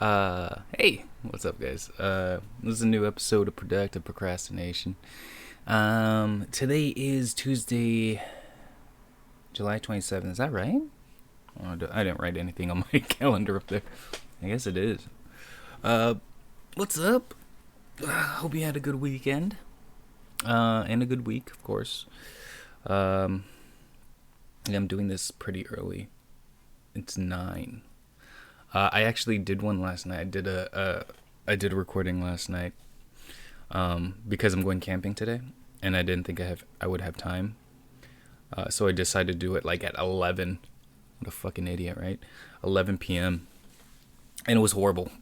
Hey, what's up, guys? This is a new episode of Productive Procrastination. Today is Tuesday, July 27th. Is that right? Oh, I didn't write anything on my calendar up there. I guess it is. Uh, what's up? Hope you had a good weekend. And a good week, of course. Um, I'm doing this pretty early. It's 9. I actually did one last night. I did a recording last night. Because I'm going camping today, and I didn't think I would have time. So I decided to do it like at 11. What a fucking idiot, right? 11 p.m. And it was horrible.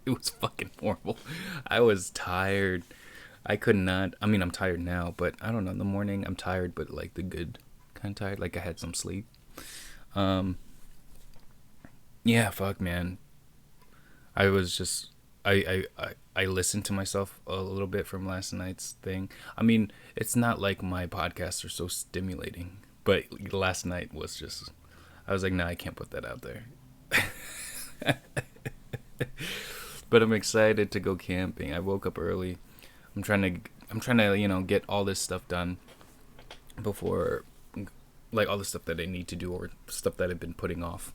It was fucking horrible. I was tired. I could not. I mean, I'm tired now, but I don't know. In the morning, I'm tired, but like the good kind of tired. Like I had some sleep. Yeah, fuck, man. I was just I listened to myself a little bit from last night's thing. I mean, it's not like my podcasts are so stimulating, but last night was just I was like, nah, I can't put that out there. But I'm excited to go camping. I woke up early. I'm trying to, get all this stuff done before, like all the stuff that I need to do or stuff that I've been putting off.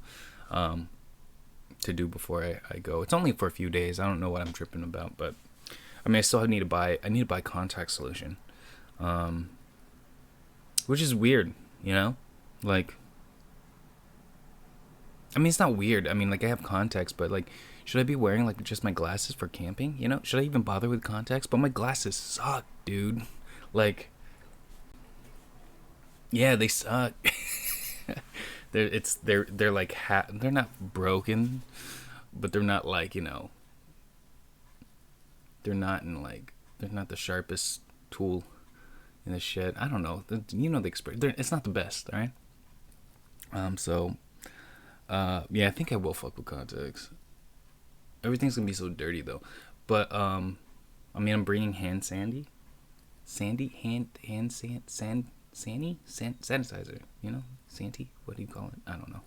To do before I go. It's only for a few days. I don't know what I'm tripping about, but I mean, I still need to buy contact solution, which is weird, like, I mean, it's not weird. I mean, like I have contacts, but like, should I be wearing like just my glasses for camping? Should I even bother with contacts? But my glasses suck, dude. Like, yeah, they suck. They're like they're not broken, but they're not like they're not the sharpest tool in the shed. I don't know. The experience. It's not the best, all right. So yeah, I think I will fuck with contacts. Everything's gonna be so dirty though, but I mean, I'm bringing sanitizer. Santy, what do you call it? I don't know.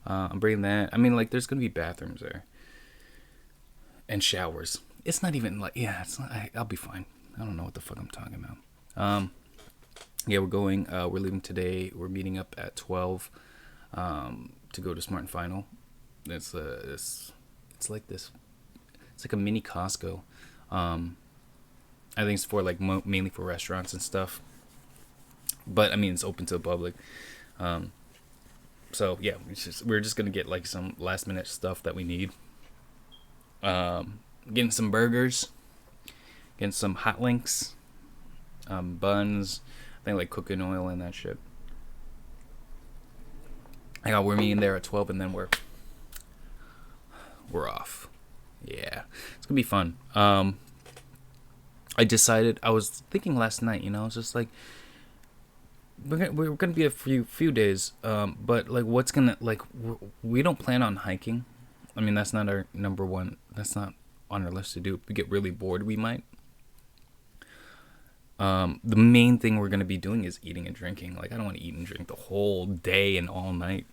I'm bringing that. I mean, like, there's gonna be bathrooms there and showers. It's not even like, yeah, it's not. I'll be fine. I don't know what the fuck I'm talking about. Yeah, we're going. We're leaving today. We're meeting up at 12. To go to Smart and Final. It's like this. It's like a mini Costco. I think it's for like mainly for restaurants and stuff. But I mean, it's open to the public. So yeah, we're just gonna get like some last minute stuff that we need. Getting some burgers, getting some hot links, buns. I think like cooking oil and that shit. We're meeting there at 12, and then we're off. Yeah, it's gonna be fun. I was thinking last night. I was just like, we're gonna be a few days, but like, what's gonna like? We don't plan on hiking. I mean, that's not our number one. That's not on our list to do. If we get really bored, we might. The main thing we're gonna be doing is eating and drinking. Like, I don't want to eat and drink the whole day and all night.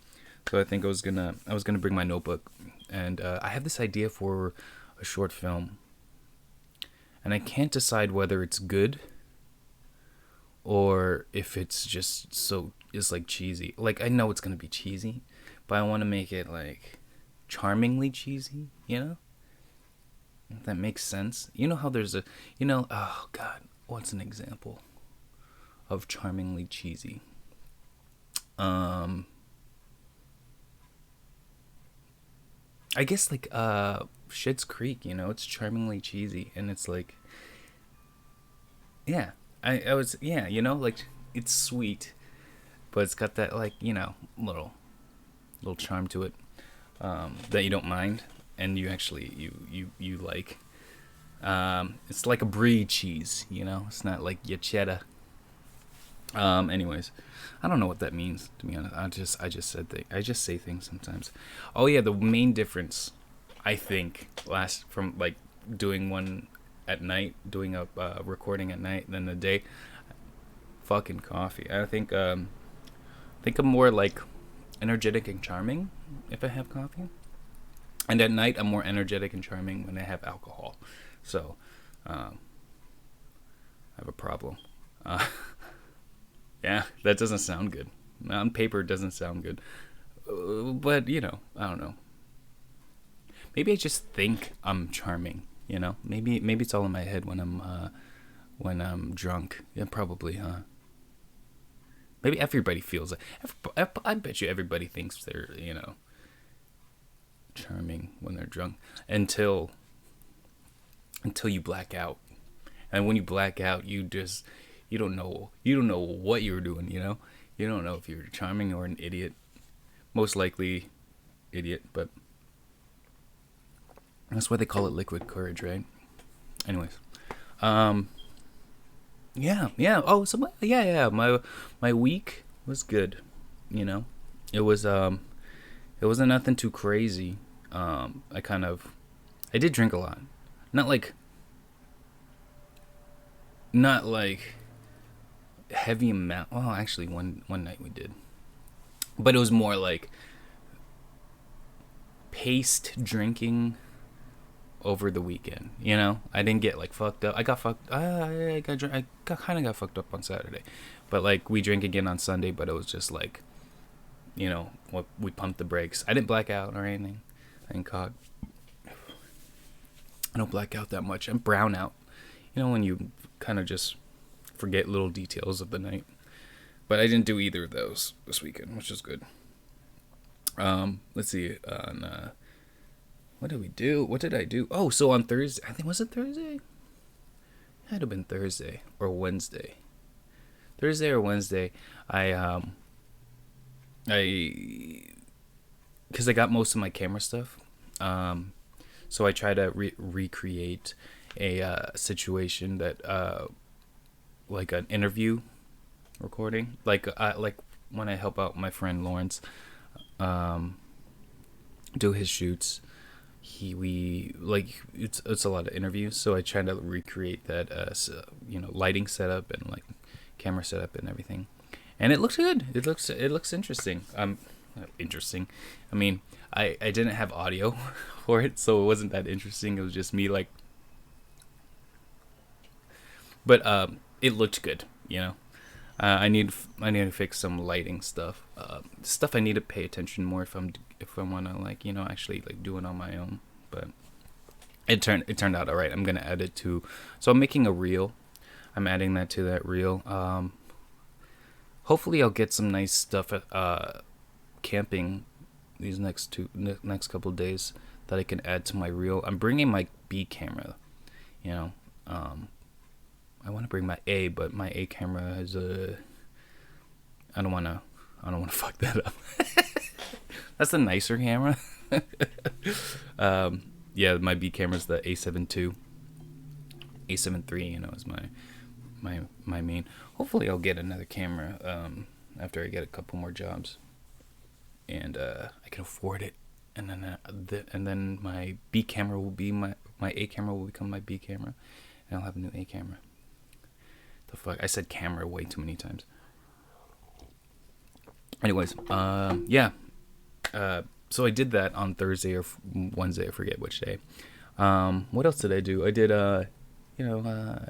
So I think I was gonna bring my notebook, and I have this idea for a short film, and I can't decide whether it's good or if it's like cheesy. Like, I know it's gonna be cheesy, but I want to make it like charmingly cheesy. If that makes sense. How there's oh god, what's an example of charmingly cheesy? I guess like Schitt's Creek. It's charmingly cheesy, and it's like, yeah, I was, yeah, like, it's sweet, but it's got that, like, little charm to it, that you don't mind, and you actually you like. It's like a brie cheese. It's not like your cheddar. Anyways, I don't know what that means, to be honest. I just say things sometimes. Oh yeah, the main difference, I think, from like doing one at night, doing a recording at night than the day. Fucking coffee. I think I'm more like energetic and charming if I have coffee. And at night, I'm more energetic and charming when I have alcohol. So, I have a problem. Uh, yeah, that doesn't sound good. On paper, it doesn't sound good. But, I don't know. Maybe I just think I'm charming, Maybe it's all in my head when I'm drunk. Yeah, probably, huh? Maybe everybody feels it. I bet you everybody thinks they're, charming when they're drunk until you black out. And when you black out, you don't know what you're doing, You don't know if you're charming or an idiot. Most likely idiot, but that's why they call it liquid courage, right? Anyways, yeah. Oh, so yeah. My week was good, It wasn't nothing too crazy. I did drink a lot, not like heavy amount. Well, actually, one night we did, but it was more like paced drinking over the weekend. I didn't get like fucked up. I got fucked. I kind of got fucked up on Saturday, but like we drank again on Sunday. But it was just like, we pumped the brakes. I didn't black out or anything. Thank God. I don't black out that much. I'm brown out. When you kind of just forget little details of the night. But I didn't do either of those this weekend, which is good. Let's see. What did we do? What did I do? Oh, so on Thursday, I think, was it Thursday? It had to have been Thursday or Wednesday. Thursday or Wednesday, because I got most of my camera stuff. So I try to recreate a situation that, like an interview recording, like when I help out my friend Lawrence, do his shoots. It's a lot of interviews, so I try to recreate that, lighting setup and like camera setup and everything, and it looks good. It looks interesting. Interesting. I mean, I didn't have audio for it, so it wasn't that interesting. It was just me like, but it looked good. I need to fix some lighting stuff. Stuff I need to pay attention more if I want to actually like do it on my own. But it turned out all right. I'm gonna add it to. So I'm making a reel. I'm adding that to that reel. Hopefully I'll get some nice stuff at camping these next couple of days that I can add to my reel. I'm bringing my B camera. I want to bring my A, but my A camera has I don't want to fuck that up. That's the nicer camera. Yeah, my B camera is the A7 II. A7 III, is my main. Hopefully I'll get another camera after I get a couple more jobs, and I can afford it. And then my B camera will be my A camera will become my B camera, and I'll have a new A camera. The fuck, I said camera way too many times. Anyways, yeah. So I did that on Thursday or Wednesday, I forget which day. What else did I do? I did I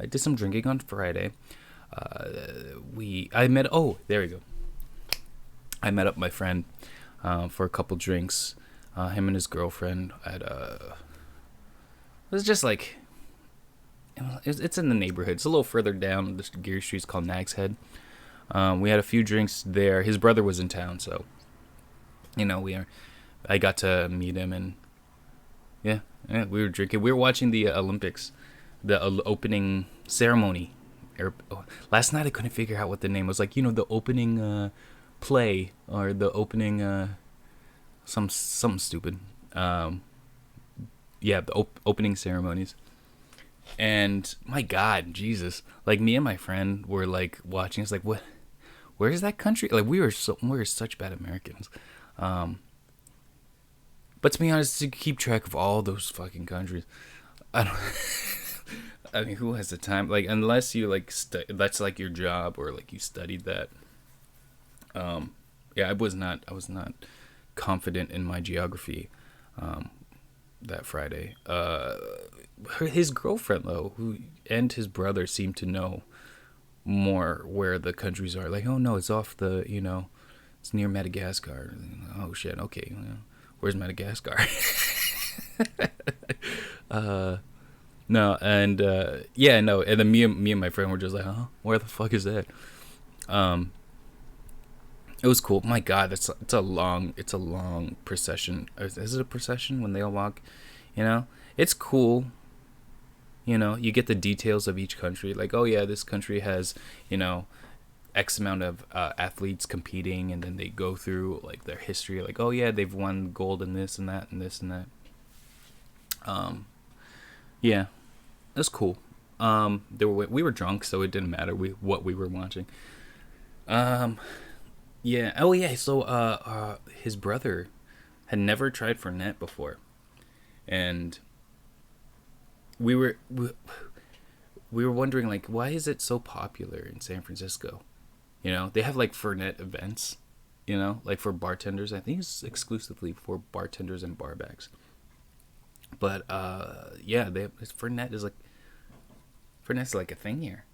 did some drinking on Friday. There we go. I met up my friend for a couple drinks. Him and his girlfriend at it was just like, it's in the neighborhood. It's a little further down the Geary Street's called Nag's Head. We had a few drinks there. His brother was in town, so I got to meet him, and yeah, we were drinking. We were watching the Olympics, the opening ceremony. Last night I couldn't figure out what the name was. Like, the opening play, or the opening something stupid. Yeah, the opening ceremonies. And my God, Jesus! Like, me and my friend were like watching. It's like, what? Where is that country? Like, we were such bad Americans. But to be honest, to keep track of all those fucking countries, I don't. I mean, who has the time? Like, unless you like that's like your job, or like you studied that. Yeah, I was not confident in my geography. that Friday. His girlfriend though, who and his brother seem to know more where the countries are. Like, oh no, it's off the, it's near Madagascar. Oh shit, okay, where's Madagascar? No, and yeah, no, and then me and my friend were just like, huh, where the fuck is that? It was cool. My God, it's a long procession. Is it a procession when they all walk? It's cool. You get the details of each country. Like, oh yeah, this country has, X amount of athletes competing, and then they go through like their history. Like, oh yeah, they've won gold in this and that and this and that. Yeah, that's cool. We were drunk, so it didn't matter what we were watching. Yeah. Oh yeah. So his brother had never tried Fernet before, and we were wondering, like, why is it so popular in San Francisco? They have like Fernet events, like for bartenders. I think it's exclusively for bartenders and barbacks. But yeah, Fernet's like a thing here,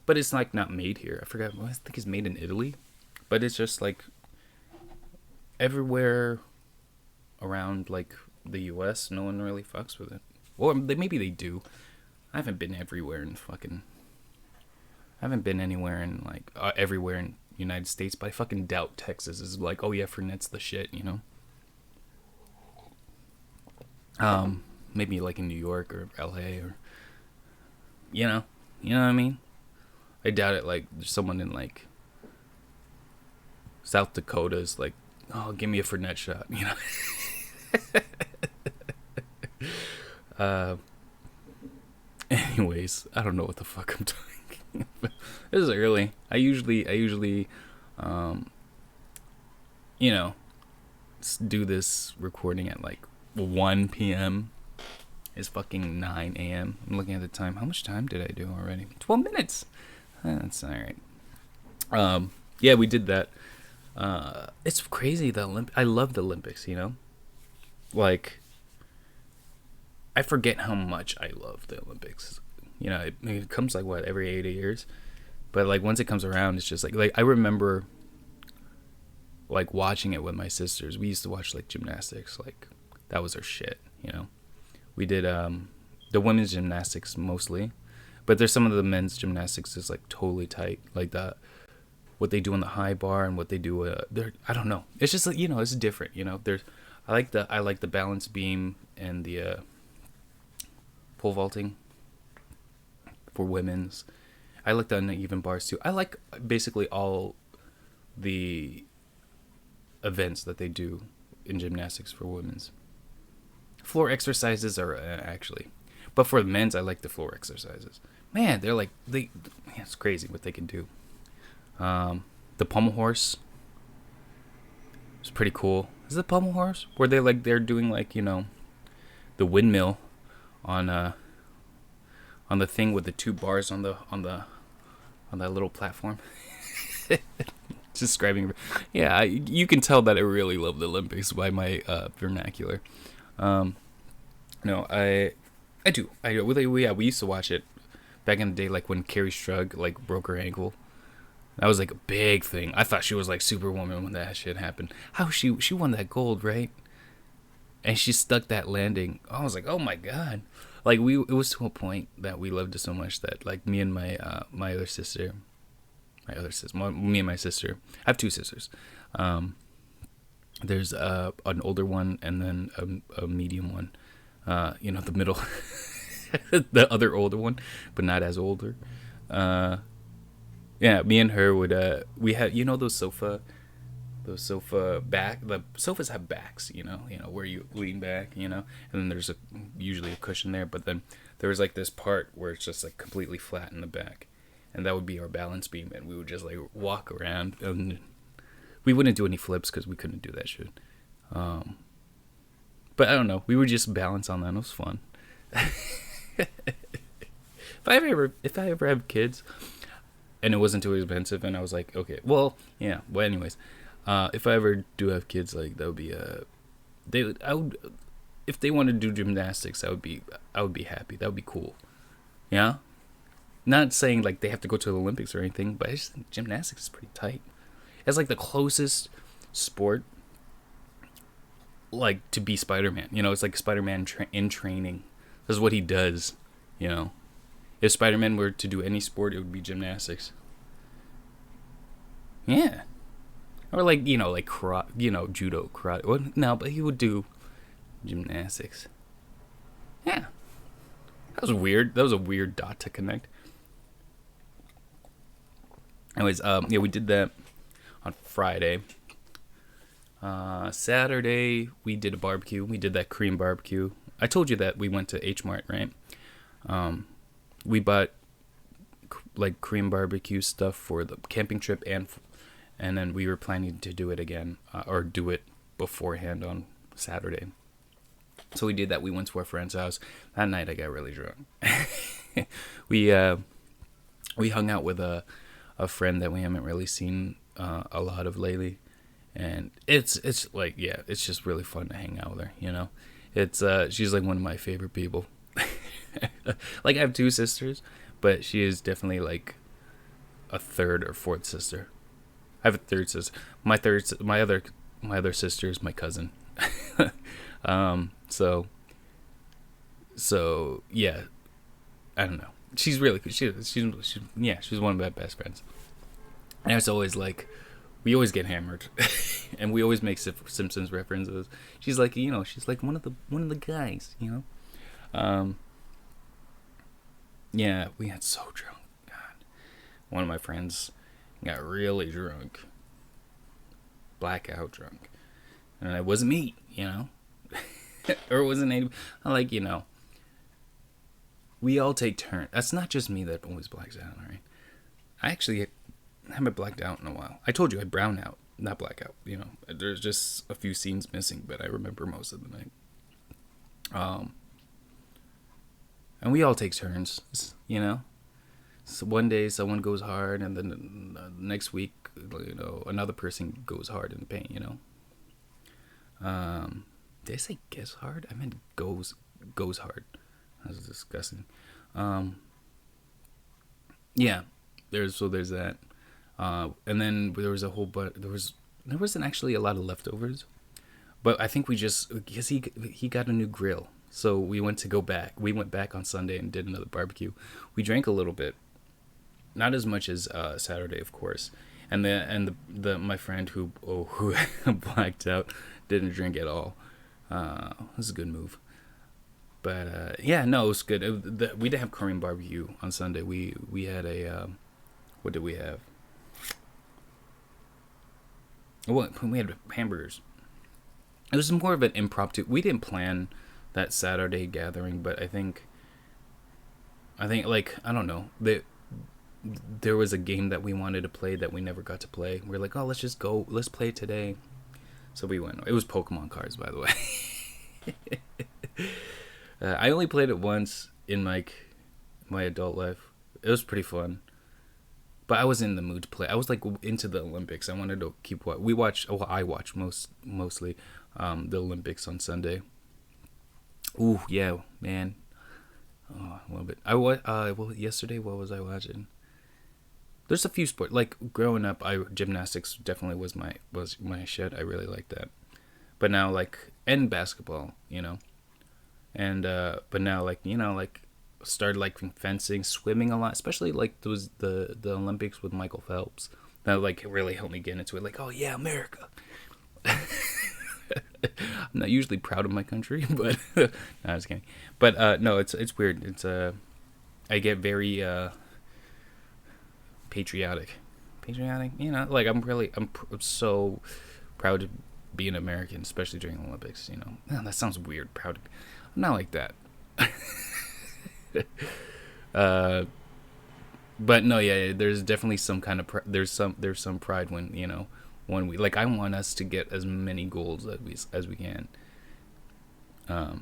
But it's like not made here. I forgot. I think it's made in Italy, but it's just like everywhere around like the U.S. No one really fucks with it, or maybe they do. I haven't been everywhere in fucking. I haven't been anywhere in like everywhere in United States, but I fucking doubt Texas is like, oh yeah, Fernet's the shit, Maybe like in New York or LA or, you know what I mean? I doubt it. Like there's someone in like South Dakota is like, oh, give me a Fernet shot, Anyways, I don't know what the fuck I'm talking about. This is early. I usually, do this recording at like 1 p.m. It's fucking 9 a.m. I'm looking at the time. How much time did I do already? 12 minutes. That's all right. Yeah, we did that. It's crazy. I love the Olympics, Like, I forget how much I love the Olympics. It comes like, what, every 8 years? But like once it comes around, it's just like I remember like watching it with my sisters. We used to watch like gymnastics. Like that was our shit, We did the women's gymnastics mostly, but there's some of the men's gymnastics is like totally tight. Like what they do on the high bar and what they do I don't know. It's just like, it's different, I like the balance beam and the pole vaulting for women's. I like the uneven bars too. I like basically all the events that they do in gymnastics for women's. Floor exercises are actually, but for the men's, I like the floor exercises. Man, it's crazy what they can do. The pommel horse is pretty cool. Is it pommel horse where they're doing like, the windmill on the thing with the two bars on that little platform. Describing, yeah, you can tell that I really love the Olympics by my vernacular. No, I do. We used to watch it back in the day, like when Carrie Strug like broke her ankle. That was like a big thing. I thought she was like Superwoman when that shit happened. How she won that gold, right? And she stuck that landing. I was like, oh my God. Like it was to a point that we loved it so much that like me and me and my sister. I have two sisters. There's an older one and then a medium one. The middle, the other older one, but not as older. Yeah, me and her would we had those sofa back. The sofas have backs, where you lean back, and then there's usually a cushion there. But then there was like this part where it's just like completely flat in the back, and that would be our balance beam, and we would just like walk around, and we wouldn't do any flips because we couldn't do that shit. But I don't know, we would just balance on that. It was fun. If I ever have kids, and it wasn't too expensive, and I was like, okay, well, yeah. Well, anyways, if I ever do have kids, like that would be if they want to do gymnastics, I would be happy. That would be cool. Yeah. Not saying like they have to go to the Olympics or anything, but I just think gymnastics is pretty tight. It's like the closest sport, like to be Spider-Man. You know, it's like Spider-Man in training. This is what he does. You know, if Spider-Man were to do any sport, it would be gymnastics. Yeah. Or like, you know, like judo, karate. Well, no, but he would do gymnastics. Yeah. That was weird. That was a weird dot to connect. Anyways, yeah, we did that on Friday. Saturday, we did a barbecue. We did that Korean barbecue. I told you that we went to H Mart, right? We bought like Korean barbecue stuff for the camping trip, and then we were planning to do it again, or do it beforehand on Saturday. So we did that. We went to our friend's house. That night I got really drunk. we hung out with a friend that we haven't really seen a lot of lately, and it's like, yeah, it's just really fun to hang out with her, you know. It's she's like one of my favorite people. Like, I have two sisters, but she is definitely like a third or fourth sister. I have a third sister. My other sister is my cousin. So yeah, I don't know. She's really good. She's one of my best friends. And it's always like, we always get hammered, and we always make Simpsons references. She's like, you know, she's like one of the guys, you know. Yeah, we got so drunk. God, one of my friends got really drunk, blackout drunk, and it wasn't me, you know, or it wasn't any. Like, you know, we all take turns. That's not just me that always blacks out, right? I actually haven't blacked out in a while. I told you I brown out, not blackout. You know, there's just a few scenes missing, but I remember most of the night. And we all take turns, you know. So one day someone goes hard, and then the next week, you know, another person goes hard in the paint, you know. Did I say gets hard? I meant goes hard. That was disgusting. Yeah, there's that. And then there was a whole there wasn't actually a lot of leftovers, but I think because he got a new grill, so we went back on Sunday and did another barbecue. We drank a little bit, not as much as Saturday, of course, and the my friend who blacked out didn't drink at all. It was a good move. But yeah, no, it was good. We didn't have Korean barbecue on Sunday. We had a what did we have? We had hamburgers. It was more of an impromptu. We didn't plan that Saturday gathering, but I think like, I don't know, there was a game that we wanted to play that we never got to play. We're like, oh, let's play it today. So we went. It was Pokemon cards, by the way. I only played it once in like my adult life. It was pretty fun, but I was in the mood to play. I was like into the Olympics. I wanted to keep what we watched. Well, I watched mostly the Olympics on Sunday. Ooh, yeah, man. Oh, a little bit. Well, yesterday, what was I watching? There's a few sports. Like, growing up, gymnastics definitely was my shit. I really liked that. But now, like, and basketball, you know. And but now, like, you know, like, started like fencing, swimming a lot, especially like those the Olympics with Michael Phelps. That like really helped me get into it. Like, oh yeah, America. I'm not usually proud of my country, but no, I was kidding. But no, it's weird. It's I get very patriotic, you know, like I'm so proud to be an American, especially during the Olympics, you know. Man, that sounds weird. Proud. I'm not like that. But no, yeah, there's definitely some kind of there's some pride when, you know, when we, like, I want us to get as many goals as we can. But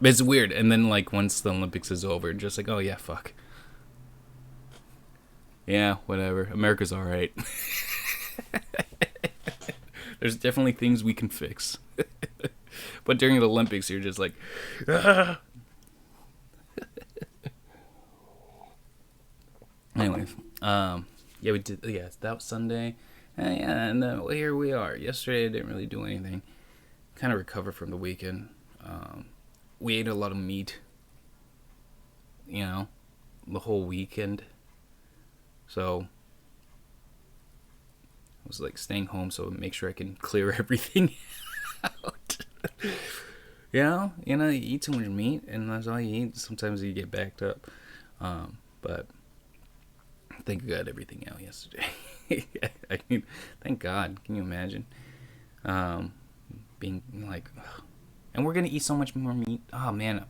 it's weird, and then like once the Olympics is over, just like, oh yeah, fuck. Yeah, whatever. America's all right. There's definitely things we can fix. But during the Olympics, you're just like, ah. Anyways, yeah, we did. Yeah, that was Sunday. Yeah, and then here we are. Yesterday, I didn't really do anything. Kind of recovered from the weekend. We ate a lot of meat. The whole weekend. So I was like staying home, so make sure I can clear everything out. You eat too much meat, and that's all you eat. Sometimes you get backed up. But I think I got everything out yesterday. I mean, thank God. Can you imagine? Being like, and we're gonna eat so much more meat. Oh man,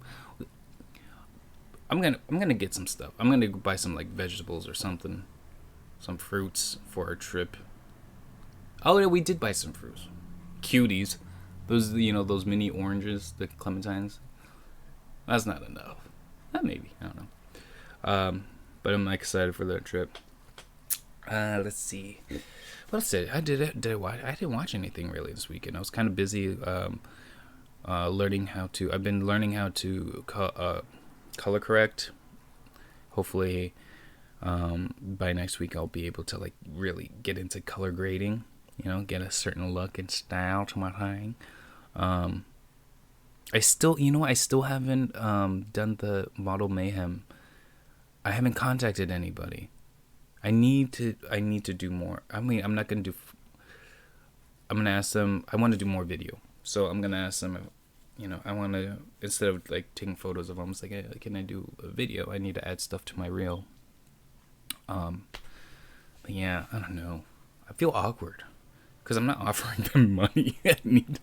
I'm gonna get some stuff. I'm gonna buy some like vegetables or something, some fruits for our trip. Oh yeah, we did buy some fruits, cuties, those mini oranges, the clementines. That's not enough. Maybe, I don't know. But I'm excited for that trip. Let's see. What else did I didn't watch anything really this weekend. I was kind of busy learning how to. I've been learning how to color correct. Hopefully, by next week I'll be able to like really get into color grading. Get a certain look and style to my thing. I still haven't done the model mayhem. I haven't contacted anybody. I need to do more. I mean, I'm gonna ask them. I want to do more video, so I'm gonna ask them. I want to, instead of like taking photos of them, it's like, hey, can I do a video? I need to add stuff to my reel. But yeah, I don't know. I feel awkward because I'm not offering them money. I need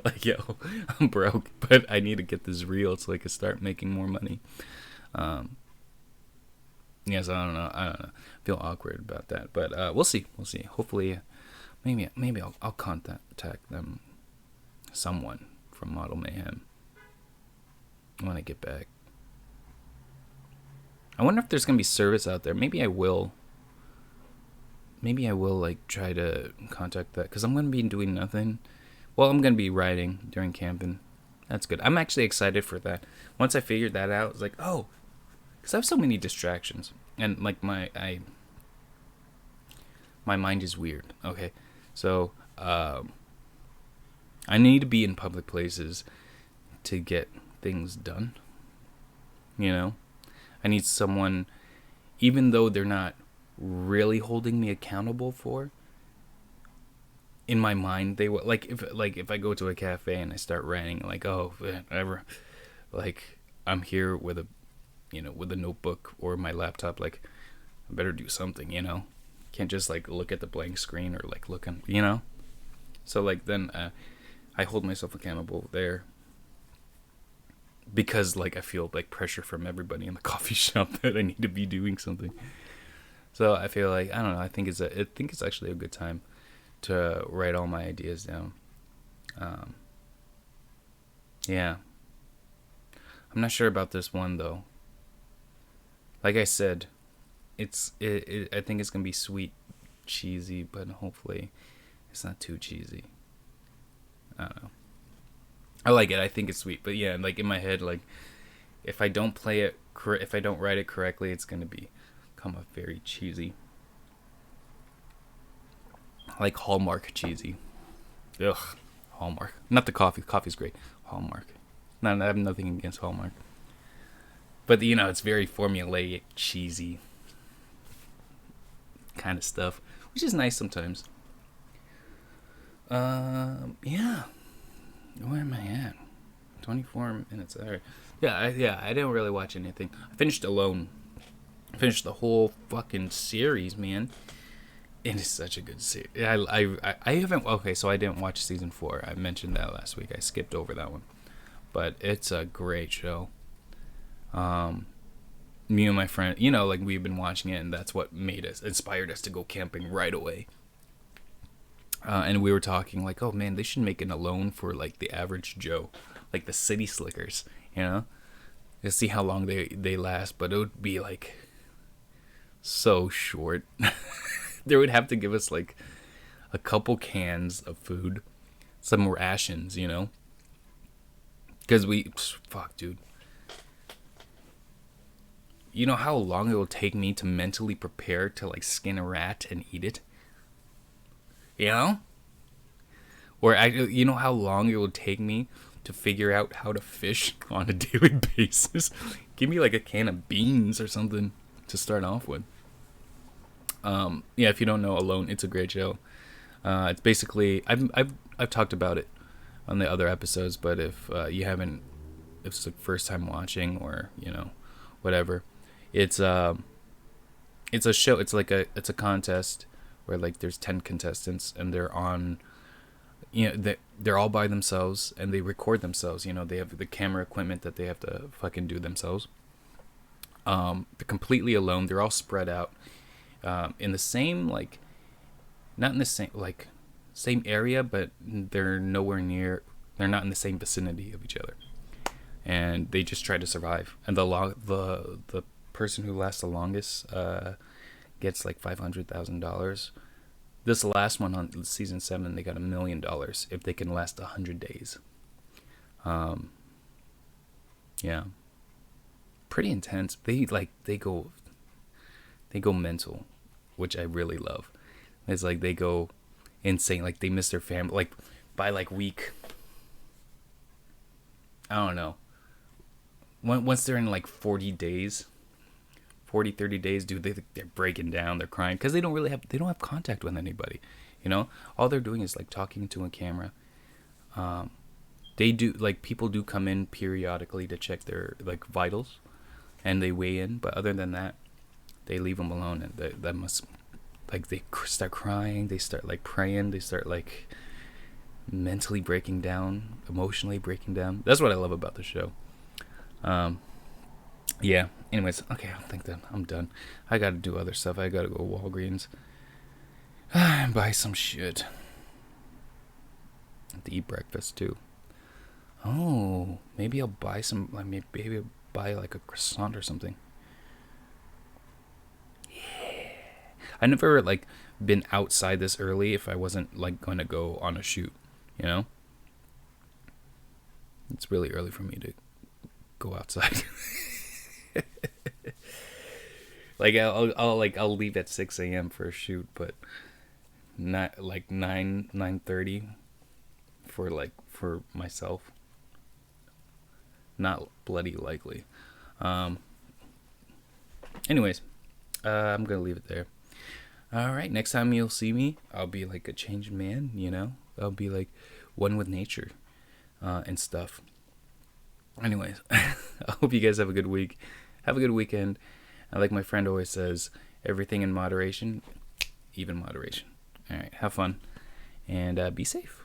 like, yo, I'm broke, but I need to get this reel so I can start making more money. Yes, I don't know. I feel awkward about that, but we'll see. Hopefully, maybe I'll contact them, someone from Model Mayhem when I get back. I wonder if there's gonna be service out there. Maybe I will like try to contact that because I'm gonna be doing nothing. Well, I'm gonna be riding during camping. That's good. I'm actually excited for that. Once I figured that out, it's like, oh. Because I have so many distractions. And, like, my mind is weird. Okay? So, I need to be in public places to get things done. I need someone, even though they're not really holding me accountable for, in my mind, they will, if I go to a cafe and I start ranting, like, oh, whatever, like, I'm here with a notebook or my laptop, like, I better do something, can't just like look at the blank screen or like look on, so like then I hold myself accountable there because like I feel like pressure from everybody in the coffee shop that I need to be doing something. So I feel like, I don't know, I think it's actually a good time to write all my ideas down. Yeah, I'm not sure about this one though. Like I said, I think it's gonna be sweet, cheesy, but hopefully it's not too cheesy. I don't know. I like it. I think it's sweet, but yeah, like in my head, like if I don't if I don't write it correctly, it's gonna come off very cheesy, like Hallmark cheesy. Ugh, Hallmark. Not the coffee. Coffee's great. Hallmark. I have nothing against Hallmark. But, it's very formulaic, cheesy kind of stuff, which is nice sometimes. Yeah. Where am I at? 24 minutes. All right. Yeah, I didn't really watch anything. I finished Alone. I finished the whole fucking series, man. It is such a good series. I haven't... Okay, so I didn't watch season 4. I mentioned that last week. I skipped over that one. But it's a great show. Me and my friend, like we've been watching it, and that's what inspired us to go camping right away. And we were talking like, oh man, they should make an Alone for like the average Joe, like the city slickers, to see how long they last. But it would be like so short. They would have to give us like a couple cans of food some rations, because fuck, dude. You know how long it will take me to mentally prepare to like skin a rat and eat it? You know? Or you know how long it will take me to figure out how to fish on a daily basis? Give me like a can of beans or something to start off with. Yeah, if you don't know Alone, it's a great show. It's basically I've talked about it on the other episodes, but if you haven't, if it's the first time watching or whatever, it's a show. It's a contest where like there's 10 contestants and they're on. They're all by themselves and they record themselves. They have the camera equipment that they have to fucking do themselves. They're completely alone. They're all spread out in the same not in the same area, but they're nowhere near. They're not in the same vicinity of each other, and they just try to survive. And the person who lasts the longest gets like $500,000. This last one on season 7, they got $1 million if they can last 100 days. Yeah, pretty intense. They go mental, which I really love. It's like they go insane. Like they miss their family. Like by like week, I don't know. Once they're in like 40 days. 30 days, dude, they're breaking down, they're crying because they don't have contact with anybody, all they're doing is like talking to a camera. They do, like, people do come in periodically to check their like vitals and they weigh in, but other than that they leave them alone. And that must, like, they start crying, they start like praying, they start like mentally breaking down, emotionally breaking down. That's what I love about the show. Yeah, anyways, okay, I think that I'm done. I gotta do other stuff. I gotta go to Walgreens and buy some shit. I have to eat breakfast too. Oh, maybe I'll buy some, like, maybe I'll buy like a croissant or something. Yeah. I never like been outside this early if I wasn't like gonna go on a shoot, It's really early for me to go outside. Like I'll leave at 6 a.m. for a shoot, but not like 9:30 for myself. Not bloody likely. Anyways, I'm gonna leave it there. All right, next time you'll see me, I'll be like a changed man. I'll be like one with nature, and stuff. Anyways, I hope you guys have a good week. Have a good weekend. And like my friend always says, everything in moderation, even moderation. All right, have fun and be safe.